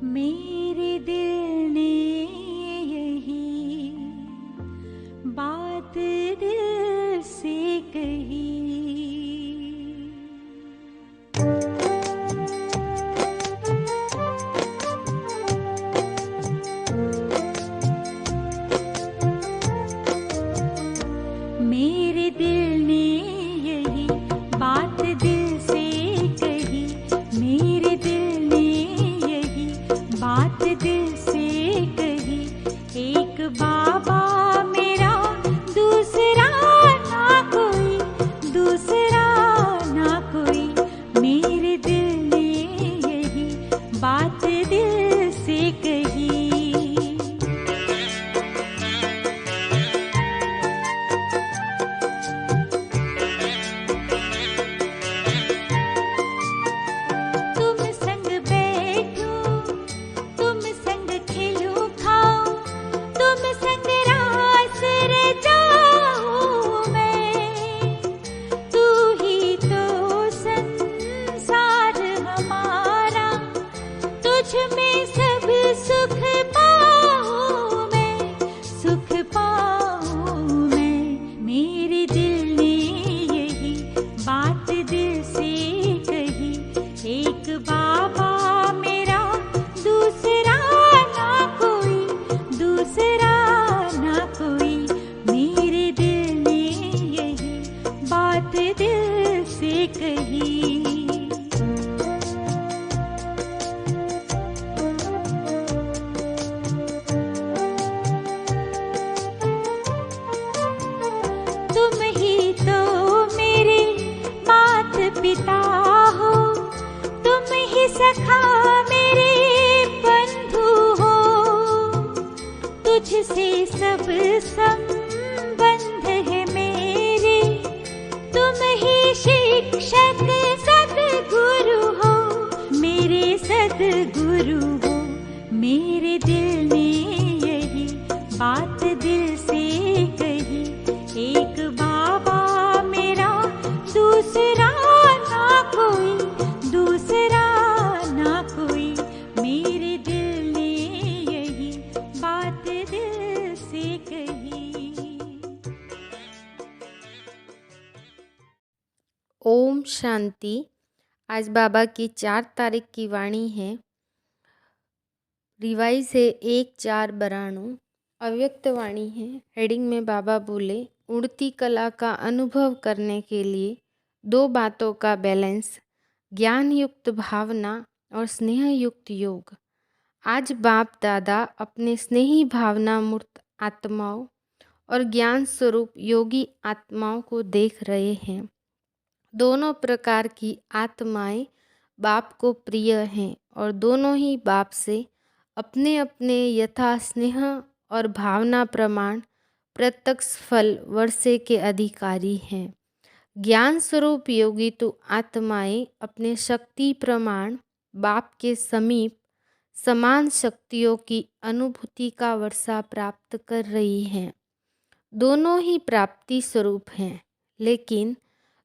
मेरे दिल ने यही बात दिल से कही। मेरे दिल ने यही बात दिल से कही। मेरे दिल ने यही बात दिल से कही। एक बाबा मेरा दूसरा ना कोई, दूसरा ना कोई। मेरे दिल ने यही बात दिल से कही। तुम संग बैठूं, तुम संग खिलूं खाऊं, तुम संग रास रचाऊं मैं। तू ही तो संसार हमारा, तुझ में सब सुख पाऊं मैं, सुख पाऊं मैं। मेरे दिल ने यही बात दिल से कही। एक बाबा मेरा दूसरा ना कोई, दूसरा ना कोई। मेरे दिल ने यही बात दिल से कही। तुम ही तो मेरे मात पिता हो, तुम ही सखा मेरे बंधु हो। तुझसे सब संबंध है मेरे, तुम ही शिक्षक सद्गुरु हो, मेरे सद्गुरु हो। मेरे दिल ने यही बात दिल से कही। एक बाबा मेरा दूसरा ना कोई, दूसरा ना कोई। मेरे दिल ने यही बात दिल से कही। ओम शांति। आज बाबा की 4 तारीख की वाणी है। रिवाइज है 1-4-92। अव्यक्त वाणी है। हेडिंग में बाबा बोले, उड़ती कला का अनुभव करने के लिए 2 बातों का बैलेंस, ज्ञान युक्त भावना और स्नेह युक्त योग। आज बाप दादा अपने स्नेही भावना मूर्त आत्माओं और ज्ञान स्वरूप योगी आत्माओं को देख रहे हैं। दोनों प्रकार की आत्माएं बाप को प्रिय हैं और दोनों ही बाप से अपने अपने यथा स्नेह और भावना प्रमाण प्रत्यक्ष फल वर्षे के अधिकारी हैं। ज्ञान स्वरूप योगी तो आत्माएं अपने शक्ति प्रमाण बाप के समीप समान शक्तियों की अनुभूति का वर्षा प्राप्त कर रही हैं। दोनों ही प्राप्ति स्वरूप हैं, लेकिन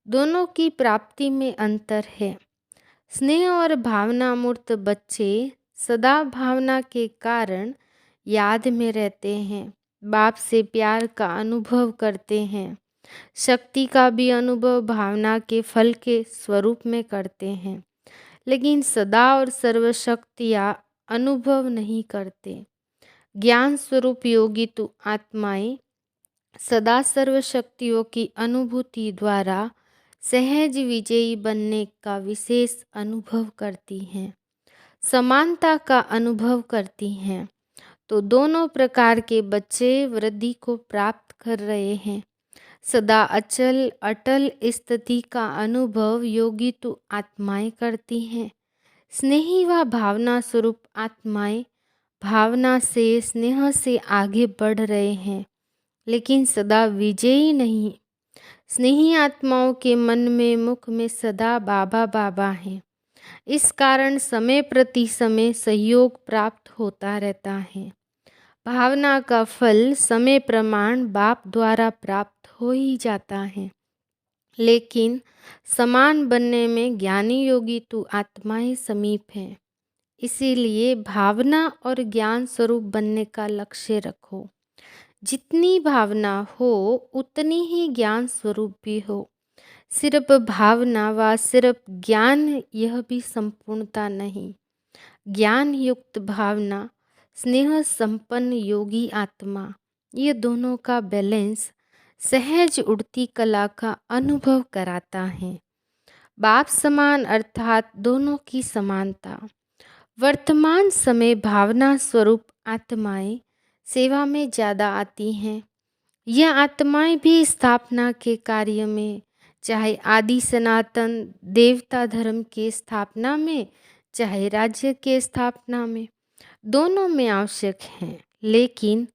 दोनों की प्राप्ति में अंतर है। स्नेह और भावना मूर्त बच्चे सदा भावना के कारण याद में रहते हैं, बाप से प्यार का अनुभव करते हैं, शक्ति का भी अनुभव भावना के फल के स्वरूप में करते हैं, लेकिन सदा और सर्वशक्तियाँ अनुभव नहीं करते। ज्ञान स्वरूप योगी तो आत्माएं सदा सर्वशक्तियों की अनुभूति द्वारा सहज विजयी बनने का विशेष अनुभव करती हैं, समानता का अनुभव करती हैं। तो दोनों प्रकार के बच्चे वृद्धि को प्राप्त कर रहे हैं। सदा अचल अटल स्थिति का अनुभव योगी तो आत्माएं करती हैं। स्नेही व भावना स्वरूप आत्माएं भावना से स्नेह से आगे बढ़ रहे हैं, लेकिन सदा विजयी नहीं। स्नेही आत्माओं के मन में मुख में सदा बाबा बाबा हैं। इस कारण समय प्रति समय सहयोग प्राप्त होता रहता है। भावना का फल समय प्रमाण बाप द्वारा प्राप्त हो ही जाता है, लेकिन समान बनने में ज्ञानी योगी तो आत्माएं समीप हैं। इसीलिए भावना और ज्ञान स्वरूप बनने का लक्ष्य रखो। जितनी भावना हो उतनी ही ज्ञान स्वरूप भी हो। सिर्फ भावना व सिर्फ ज्ञान यह भी संपूर्णता नहीं। ज्ञान युक्त भावना, स्नेह संपन्न योगी आत्मा, ये दोनों का बैलेंस सहज उड़ती कला का अनुभव कराता है। बाप समान अर्थात दोनों की समानता। वर्तमान समय भावना स्वरूप आत्माएं सेवा में ज़्यादा आती हैं। यह आत्माएं भी स्थापना के कार्य में, चाहे आदि सनातन देवता धर्म की स्थापना में, चाहे राज्य के स्थापना में, दोनों में आवश्यक हैं। लेकिन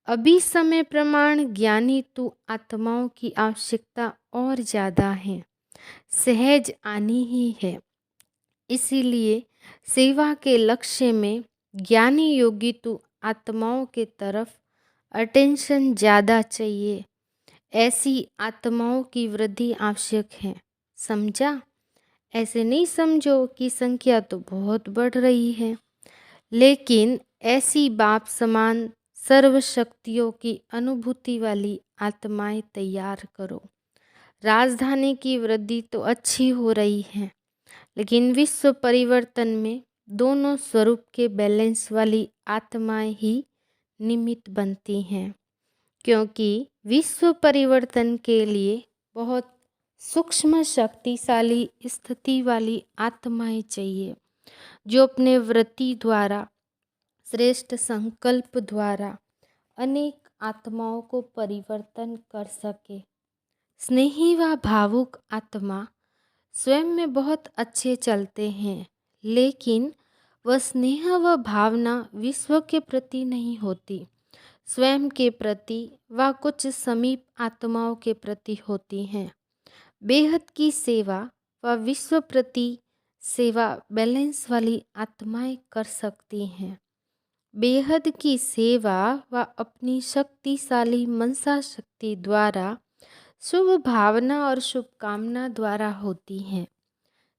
अभी समय प्रमाण ज्ञानी तो आत्माओं की आवश्यकता और ज़्यादा है, सहज आनी ही है। इसीलिए सेवा के लक्ष्य में ज्ञानी योगी तो आत्माओं के तरफ अटेंशन ज़्यादा चाहिए। ऐसी आत्माओं की वृद्धि आवश्यक है। समझा? ऐसे नहीं समझो कि संख्या तो बहुत बढ़ रही है, लेकिन ऐसी बाप समान सर्वशक्तियों की अनुभूति वाली आत्माएं तैयार करो। राजधानी की वृद्धि तो अच्छी हो रही है, लेकिन विश्व परिवर्तन में दोनों स्वरूप के बैलेंस वाली आत्माएं ही निमित्त बनती हैं, क्योंकि विश्व परिवर्तन के लिए बहुत सूक्ष्म शक्तिशाली स्थिति वाली आत्माएं चाहिए, जो अपने वृत्ति द्वारा, श्रेष्ठ संकल्प द्वारा अनेक आत्माओं को परिवर्तन कर सके। स्नेही व भावुक आत्मा स्वयं में बहुत अच्छे चलते हैं, लेकिन वह स्नेह व भावना विश्व के प्रति नहीं होती, स्वयं के प्रति व कुछ समीप आत्माओं के प्रति होती हैं। बेहद की सेवा व विश्व प्रति सेवा बैलेंस वाली आत्माएं कर सकती हैं। बेहद की सेवा व अपनी शक्तिशाली मनसा शक्ति द्वारा, शुभ भावना और शुभकामना द्वारा होती हैं।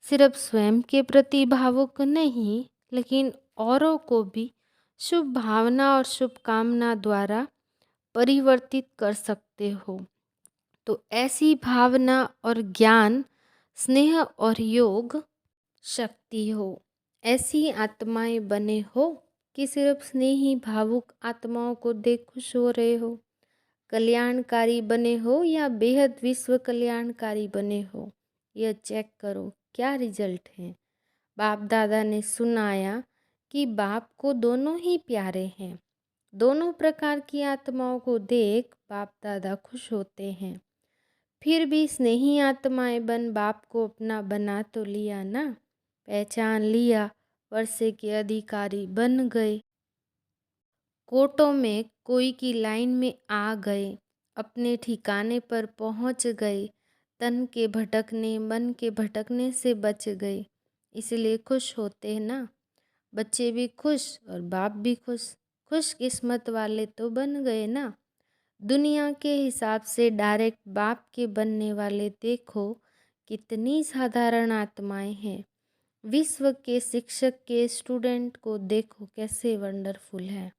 सिर्फ स्वयं के प्रति भावुक नहीं, लेकिन औरों को भी शुभ भावना और शुभकामना द्वारा परिवर्तित कर सकते हो। तो ऐसी भावना और ज्ञान, स्नेह और योग शक्ति हो। ऐसी आत्माएं बने हो कि सिर्फ स्नेही भावुक आत्माओं को देख खुश हो रहे हो। कल्याणकारी बने हो या बेहद विश्व कल्याणकारी बने हो, यह चेक करो क्या रिजल्ट है। बाप दादा ने सुनाया कि बाप को दोनों ही प्यारे हैं। दोनों प्रकार की आत्माओं को देख बाप दादा खुश होते हैं। फिर भी स्नेही आत्माएं बन बाप को अपना बना तो लिया ना, पहचान लिया, वर्षे के अधिकारी बन गए, कोर्टों में कोई की लाइन में आ गए, अपने ठिकाने पर पहुंच गए, तन के भटकने मन के भटकने से बच गए, इसलिए खुश होते हैं ना। बच्चे भी खुश और बाप भी खुश, खुश किस्मत वाले तो बन गए ना। दुनिया के हिसाब से डायरेक्ट बाप के बनने वाले देखो कितनी साधारण आत्माएं हैं। विश्व के शिक्षक के स्टूडेंट को देखो कैसे वंडरफुल है।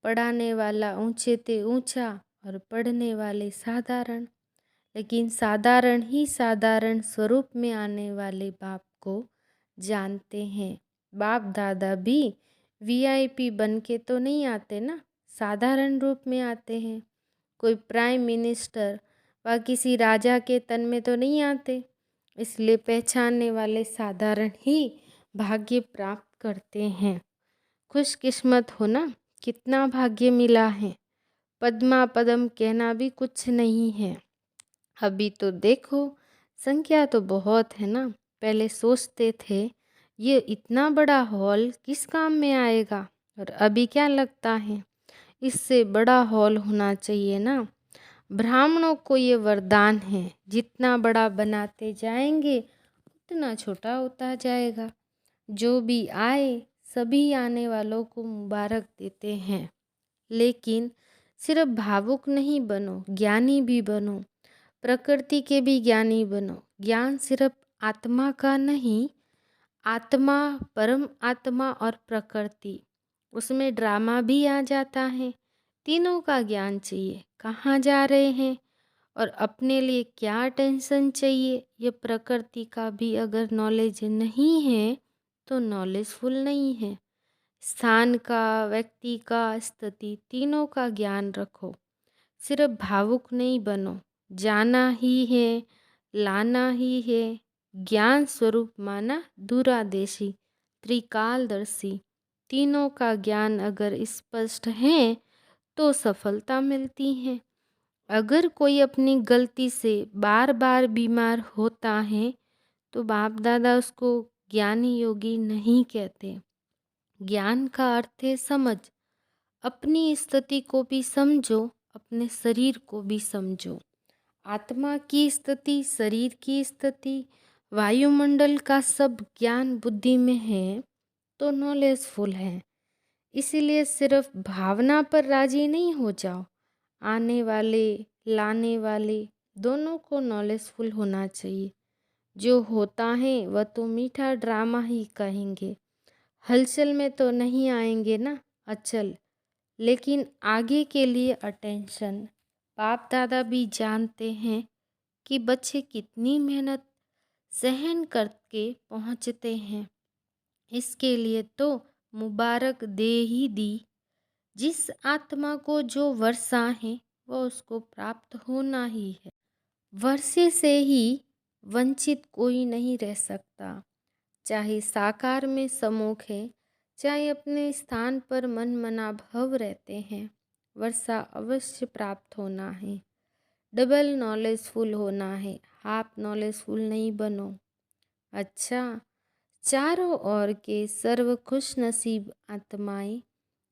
पढ़ाने वाला ऊंचे ते ऊंचा और पढ़ने वाले साधारण, लेकिन साधारण ही साधारण स्वरूप में आने वाले बाप को जानते हैं। बाप दादा भी वीआईपी बन के तो नहीं आते ना, साधारण रूप में आते हैं। कोई प्राइम मिनिस्टर व किसी राजा के तन में तो नहीं आते, इसलिए पहचानने वाले साधारण ही भाग्य प्राप्त करते हैं। खुशकिस्मत हो ना, कितना भाग्य मिला है। पद्मा पदम कहना भी कुछ नहीं है। अभी तो देखो संख्या तो बहुत है ना। पहले सोचते थे ये इतना बड़ा हॉल किस काम में आएगा, और अभी क्या लगता है इससे बड़ा हॉल होना चाहिए ना। ब्राह्मणों को ये वरदान है, जितना बड़ा बनाते जाएंगे उतना छोटा होता जाएगा। जो भी आए सभी आने वालों को मुबारक देते हैं, लेकिन सिर्फ भावुक नहीं बनो, ज्ञानी भी बनो, प्रकृति के भी ज्ञानी बनो। ज्ञान सिर्फ आत्मा का नहीं, आत्मा, परम आत्मा और प्रकृति, उसमें ड्रामा भी आ जाता है। तीनों का ज्ञान चाहिए, कहाँ जा रहे हैं और अपने लिए क्या टेंशन चाहिए, ये प्रकृति का भी अगर नॉलेज नहीं है तो नॉलेजफुल नहीं है। स्थान का, व्यक्ति का, स्थिति, तीनों का ज्ञान रखो। सिर्फ भावुक नहीं बनो, जाना ही है, लाना ही है। ज्ञान स्वरूप माना दूरादेशी, त्रिकालदर्शी, तीनों का ज्ञान अगर स्पष्ट है तो सफलता मिलती है। अगर कोई अपनी गलती से बार बार बीमार होता है तो बाप दादा उसको ज्ञानी योगी नहीं कहते। ज्ञान का अर्थ है समझ। अपनी स्थिति को भी समझो, अपने शरीर को भी समझो। आत्मा की स्थिति, शरीर की स्थिति, वायुमंडल का सब ज्ञान बुद्धि में है तो नॉलेजफुल है। इसीलिए सिर्फ भावना पर राजी नहीं हो जाओ। आने वाले, लाने वाले दोनों को नॉलेजफुल होना चाहिए। जो होता है वह तो मीठा ड्रामा ही कहेंगे, हलचल में तो नहीं आएंगे ना अचल। लेकिन आगे के लिए अटेंशन। बाप दादा भी जानते हैं कि बच्चे कितनी मेहनत सहन करके पहुँचते हैं। इसके लिए तो मुबारक दे ही दी। जिस आत्मा को जो वर्षा है वह उसको प्राप्त होना ही है। वर्षे से ही वंचित कोई नहीं रह सकता। चाहे साकार में सम्मुख है, चाहे अपने स्थान पर मन मना भव रहते हैं, वर्षा अवश्य प्राप्त होना है। डबल नॉलेजफुल होना है, हाफ नॉलेजफुल नहीं बनो। अच्छा, चारों ओर के सर्व खुश नसीब आत्माएं,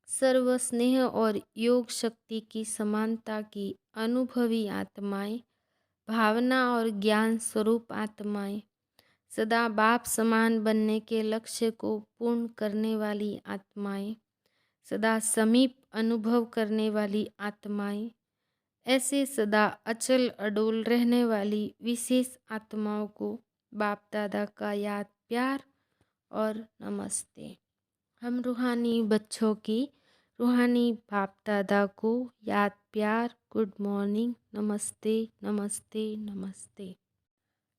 सर्व स्नेह और योग शक्ति की समानता की अनुभवी आत्माएं, भावना और ज्ञान स्वरूप आत्माएं, सदा बाप समान बनने के लक्ष्य को पूर्ण करने वाली आत्माएं, सदा समीप अनुभव करने वाली आत्माएं, ऐसे सदा अचल अडोल रहने वाली विशेष आत्माओं को बाप दादा का याद, प्यार और नमस्ते। हम रूहानी बच्चों की रूहानी बाप दादा को याद, प्यार, गुड मॉर्निंग, नमस्ते नमस्ते नमस्ते।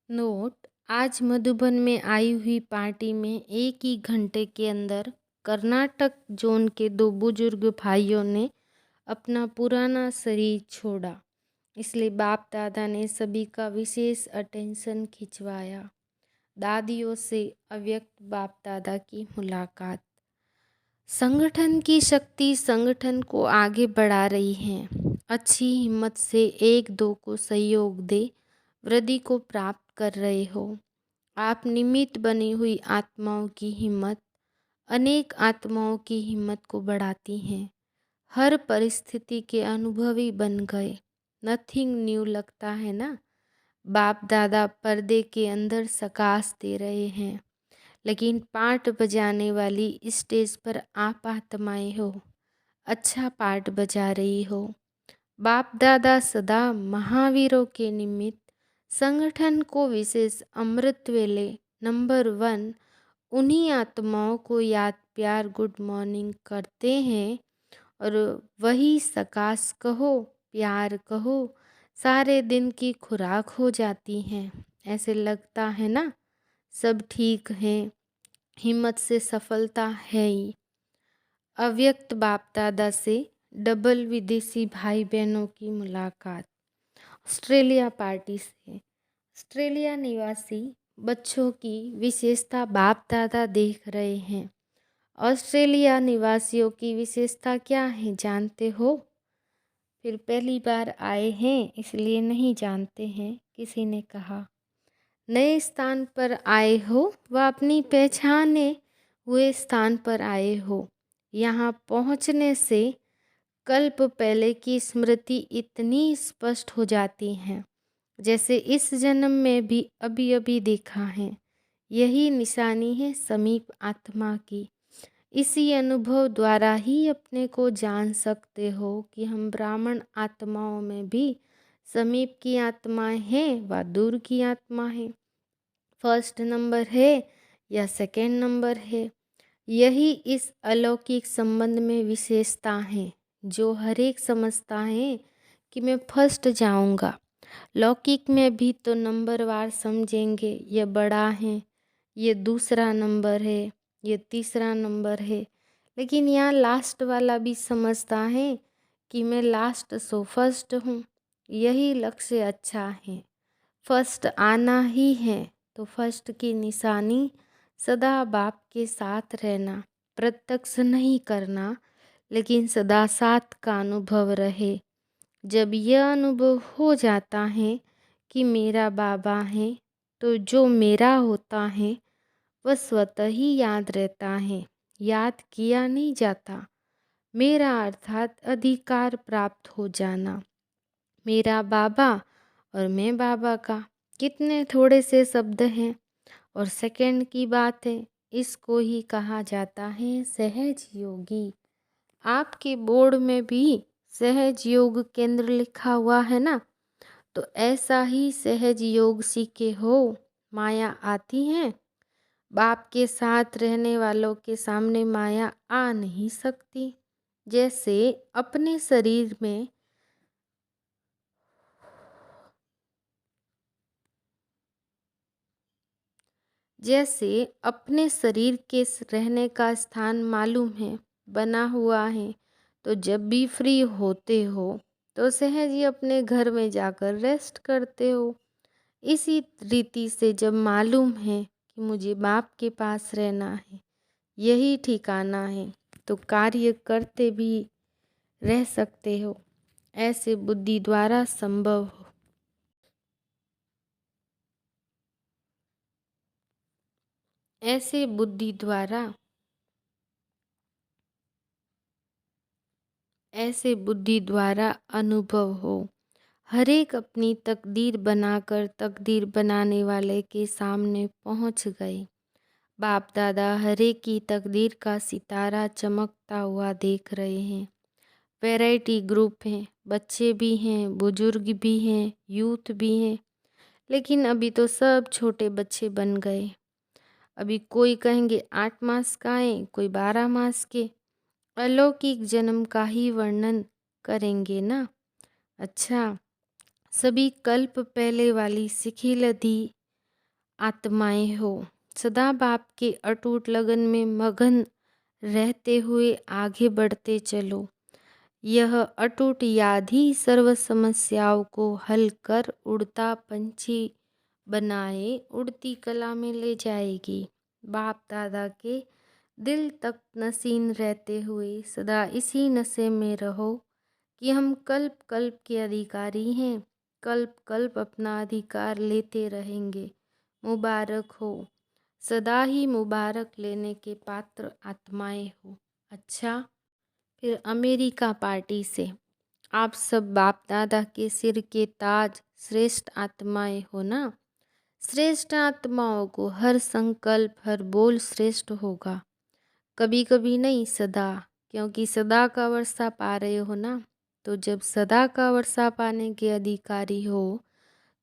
नोट, आज मधुबन में आई हुई पार्टी में 1 ही घंटे के अंदर कर्नाटक जोन के 2 बुजुर्ग भाइयों ने अपना पुराना शरीर छोड़ा। इसलिए बाप दादा ने सभी का विशेष अटेंशन खिंचवाया। दादियों से अव्यक्त बाप दादा की मुलाकात। संगठन की शक्ति संगठन को आगे बढ़ा रही है। अच्छी हिम्मत से 1-2 को सहयोग दे वृद्धि को प्राप्त कर रहे हो। आप निमित्त बनी हुई आत्माओं की हिम्मत अनेक आत्माओं की हिम्मत को बढ़ाती हैं। हर परिस्थिति के अनुभवी बन गए। नथिंग न्यू लगता है ना। बाप दादा पर्दे के अंदर सकाश दे रहे हैं, लेकिन पार्ट बजाने वाली स्टेज पर आप आत्माएं हो, अच्छा पार्ट बजा रही हो। बाप दादा सदा महावीरों के निमित्त संगठन को विशेष अमृत वेले नंबर 1 उन्हीं आत्माओं को याद, प्यार, गुड मॉर्निंग करते हैं और वही सकाश कहो, प्यार कहो, सारे दिन की खुराक हो जाती हैं। ऐसे लगता है ना सब ठीक है, हिम्मत से सफलता है ही। अव्यक्त बाप दादा से डबल विदेशी भाई बहनों की मुलाकात। ऑस्ट्रेलिया पार्टी से ऑस्ट्रेलिया निवासी बच्चों की विशेषता बाप दादा देख रहे हैं। ऑस्ट्रेलिया निवासियों की विशेषता क्या है जानते हो? फिर पहली बार आए हैं इसलिए नहीं जानते हैं, किसी ने कहा। नए स्थान पर आए हो व अपनी पहचाने हुए स्थान पर आए हो। यहाँ पहुँचने से कल्प पहले की स्मृति इतनी स्पष्ट हो जाती हैं जैसे इस जन्म में भी अभी अभी देखा है। यही निशानी है समीप आत्मा की। इसी अनुभव द्वारा ही अपने को जान सकते हो कि हम ब्राह्मण आत्माओं में भी समीप की आत्माएं हैं व दूर की आत्मा हैं। फर्स्ट नंबर है या सेकंड नंबर है। यही इस अलौकिक संबंध में विशेषता है, जो हर एक समझता है कि मैं फर्स्ट जाऊंगा। लौकिक में भी तो नंबरवार समझेंगे, ये बड़ा है, ये दूसरा नंबर है, ये तीसरा नंबर है। लेकिन यहाँ लास्ट वाला भी समझता है कि मैं लास्ट सो फर्स्ट हूँ। यही लक्ष्य अच्छा है, फर्स्ट आना ही है। तो फर्स्ट की निशानी सदा बाप के साथ रहना, प्रत्यक्ष नहीं करना, लेकिन सदा साथ का अनुभव रहे। जब यह अनुभव हो जाता है कि मेरा बाबा है, तो जो मेरा होता है वह स्वतः ही याद रहता है, याद किया नहीं जाता। मेरा अर्थात अधिकार प्राप्त हो जाना। मेरा बाबा और मैं बाबा का, कितने थोड़े से शब्द हैं और सेकंड की बात है। इसको ही कहा जाता है सहज योगी। आपके बोर्ड में भी सहज योग केंद्र लिखा हुआ है ना, तो ऐसा ही सहज योग सीखे हो। माया आती है, बाप के साथ रहने वालों के सामने माया आ नहीं सकती। जैसे अपने शरीर में अपने शरीर के रहने का स्थान मालूम है, बना हुआ है, तो जब भी फ्री होते हो तो सहज ही अपने घर में जाकर रेस्ट करते हो। इसी रीति से जब मालूम है कि मुझे बाप के पास रहना है, यही ठिकाना है, तो कार्य करते भी रह सकते हो। ऐसे बुद्धि द्वारा संभव हो। ऐसे बुद्धि द्वारा अनुभव हो। हर एक अपनी तकदीर बनाकर तकदीर बनाने वाले के सामने पहुंच गए। बाप दादा हर एक की तकदीर का सितारा चमकता हुआ देख रहे हैं। वैरायटी ग्रुप हैं, बच्चे भी हैं, बुजुर्ग भी हैं, यूथ भी हैं, लेकिन अभी तो सब छोटे बच्चे बन गए। अभी कोई कहेंगे 8 मास का है, कोई 12 मास के। अलौकिक जन्म का ही वर्णन करेंगे ना। अच्छा, सभी कल्प पहले वाली शिखिलधि आत्माएं हो। सदा बाप के अटूट लगन में मगन रहते हुए आगे बढ़ते चलो। यह अटूट याद ही सर्व समस्याओं को हल कर उड़ता पंछी बनाए उड़ती कला में ले जाएगी। बाप दादा के दिल तक नसीन रहते हुए सदा इसी नशे में रहो कि हम कल्प कल्प के अधिकारी हैं, कल्प कल्प अपना अधिकार लेते रहेंगे। मुबारक हो, सदा ही मुबारक लेने के पात्र आत्माएं हो। अच्छा, फिर अमेरिका पार्टी से आप सब बाप दादा के सिर के ताज श्रेष्ठ आत्माएं हो ना। श्रेष्ठ आत्माओं को हर संकल्प हर बोल श्रेष्ठ होगा, कभी कभी नहीं, सदा। क्योंकि सदा का वर्षा पा रहे हो ना, तो जब सदा का वर्षा पाने के अधिकारी हो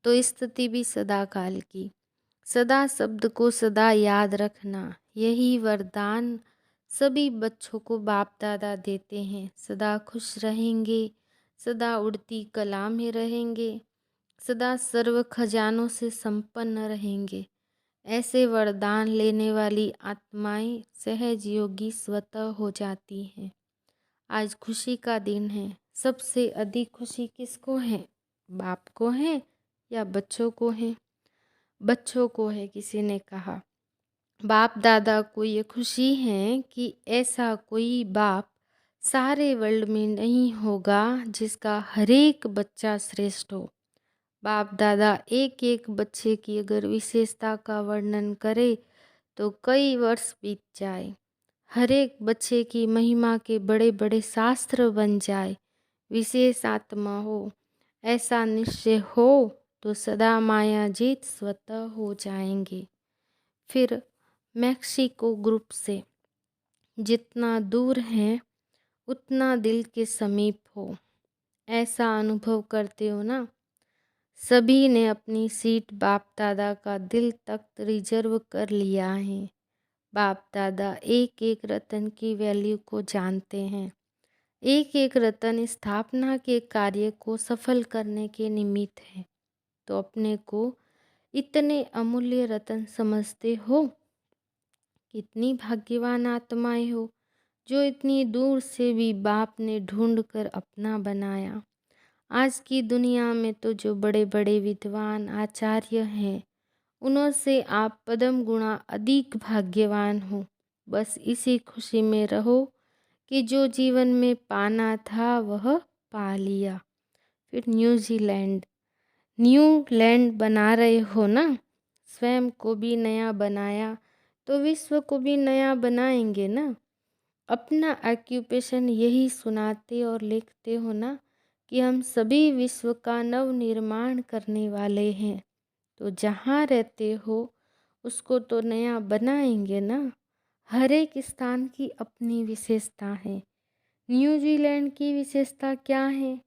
तो स्थिति भी सदा काल की। सदा शब्द को सदा याद रखना, यही वरदान सभी बच्चों को बाप दादा देते हैं। सदा खुश रहेंगे, सदा उड़ती कला में रहेंगे, सदा सर्व खजानों से संपन्न रहेंगे। ऐसे वरदान लेने वाली आत्माएं सहज योगी स्वतः हो जाती हैं। आज खुशी का दिन है। सबसे अधिक खुशी किसको है? बाप को है या बच्चों को है? बच्चों को है, किसी ने कहा। बाप दादा को ये खुशी है कि ऐसा कोई बाप सारे वर्ल्ड में नहीं होगा जिसका हर एक बच्चा श्रेष्ठ हो। बाप दादा एक एक बच्चे की अगर विशेषता का वर्णन करे तो कई वर्ष बीत जाए। हर एक बच्चे की महिमा के बड़े बड़े शास्त्र बन जाए। विशेष आत्मा हो, ऐसा निश्चय हो तो सदा माया जीत स्वतः हो जाएंगे। फिर मैक्सिको ग्रुप से जितना दूर है उतना दिल के समीप हो, ऐसा अनुभव करते हो ना। सभी ने अपनी सीट बाप दादा का दिल तक रिजर्व कर लिया है। बाप दादा एक एक रत्न की वैल्यू को जानते हैं। एक एक रत्न स्थापना के कार्य को सफल करने के निमित्त है। तो अपने को इतने अमूल्य रत्न समझते हो? कितनी भाग्यवान आत्माएं हो जो इतनी दूर से भी बाप ने ढूंढ कर अपना बनाया। आज की दुनिया में तो जो बड़े बड़े विद्वान आचार्य हैं, उनसे आप पदम गुणा अधिक भाग्यवान हो। बस इसी खुशी में रहो कि जो जीवन में पाना था वह पा लिया। फिर न्यू लैंड बना रहे हो ना, स्वयं को भी नया बनाया तो विश्व को भी नया बनाएंगे ना। अपना ऑक्यूपेशन यही सुनाते और लिखते हो ना कि हम सभी विश्व का नव निर्माण करने वाले हैं। तो जहाँ रहते हो उसको तो नया बनाएंगे ना। हर एक स्थान की अपनी विशेषता है। न्यूजीलैंड की विशेषता क्या है?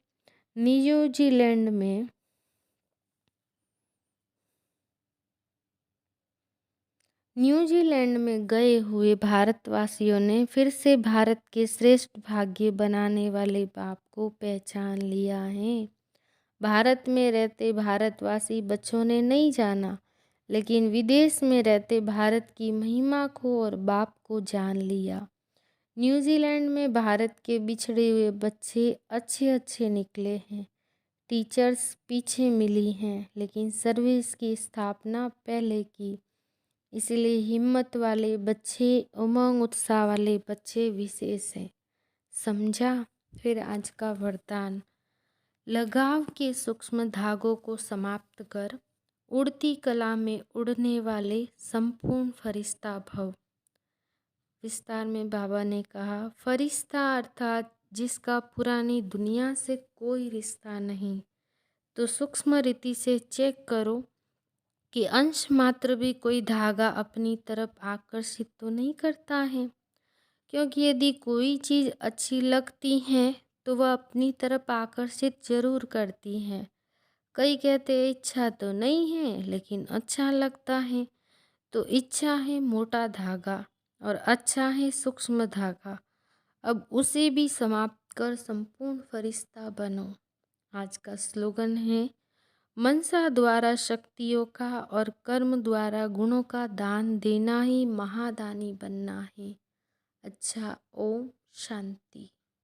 न्यूजीलैंड में गए हुए भारतवासियों ने फिर से भारत के श्रेष्ठ भाग्य बनाने वाले बाप को पहचान लिया है। भारत में रहते भारतवासी बच्चों ने नहीं जाना, लेकिन विदेश में रहते भारत की महिमा को और बाप को जान लिया। न्यूजीलैंड में भारत के बिछड़े हुए बच्चे अच्छे अच्छे निकले हैं। टीचर्स पीछे मिली हैं, लेकिन सर्विस की स्थापना पहले की। इसलिए हिम्मत वाले बच्चे, उमंग उत्साह वाले बच्चे विशेष हैं। समझा? फिर आज का वरदान। लगाव के सूक्ष्म धागों को समाप्त कर उड़ती कला में उड़ने वाले संपूर्ण फरिश्ता भव। विस्तार में बाबा ने कहा, फरिश्ता अर्थात जिसका पुरानी दुनिया से कोई रिश्ता नहीं। तो सूक्ष्म रीति से चेक करो कि अंश मात्र भी कोई धागा अपनी तरफ आकर्षित तो नहीं करता है। क्योंकि यदि कोई चीज़ अच्छी लगती है तो वह अपनी तरफ आकर्षित जरूर करती है। कई कहते हैं इच्छा तो नहीं है लेकिन अच्छा लगता है। तो इच्छा है मोटा धागा और अच्छा है सूक्ष्म धागा। अब उसे भी समाप्त कर संपूर्ण फरिश्ता बनो। आज का स्लोगन है, मनसा द्वारा शक्तियों का और कर्म द्वारा गुणों का दान देना ही महादानी बनना है। अच्छा, ओम शांति।